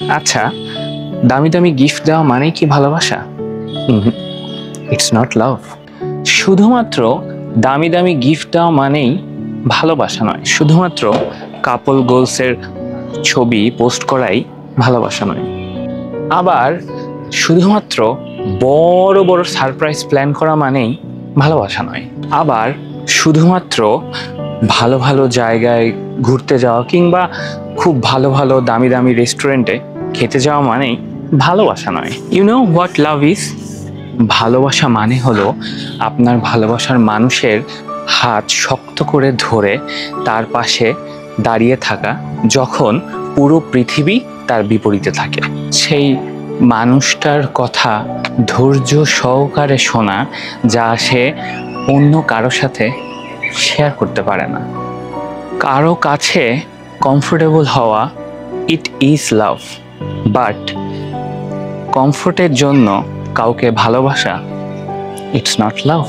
আচ্ছা, দামি দামি গিফট দেওয়া মানেই কি ভালোবাসা? ইটস নট লাভ। শুধুমাত্র দামি দামি গিফট দেওয়া মানেই ভালোবাসা নয়, শুধুমাত্র কাপল গোলসের ছবি পোস্ট করাই ভালোবাসা নয়। আবার শুধুমাত্র বড় বড় সারপ্রাইজ প্ল্যান করা মানেই ভালোবাসা নয়। আবার শুধুমাত্র ভালো ভালো জায়গায় ঘুরতে যাওয়া কিংবা খুব ভালো ভালো দামি দামি রেস্টুরেন্টে খেতে যাওয়া মানেই ভালোবাসা নয়। You know what love is? ভালোবাসা মানে হলো আপনার ভালোবাসার মানুষের হাত শক্ত করে ধরে তার পাশে দাঁড়িয়ে থাকা যখন পুরো পৃথিবী তার বিপরীতে থাকে। সেই মানুষটার কথা ধৈর্য সহকারে শোনা, যা সে অন্য কারো সাথে শেয়ার করতে পারে না। কারো কাছে কমফোর্টেবল হওয়া, ইট ইজ লাভ। বাট কমফোর্টের জন্য কাউকে ভালোবাসা, ইটস নট লাভ।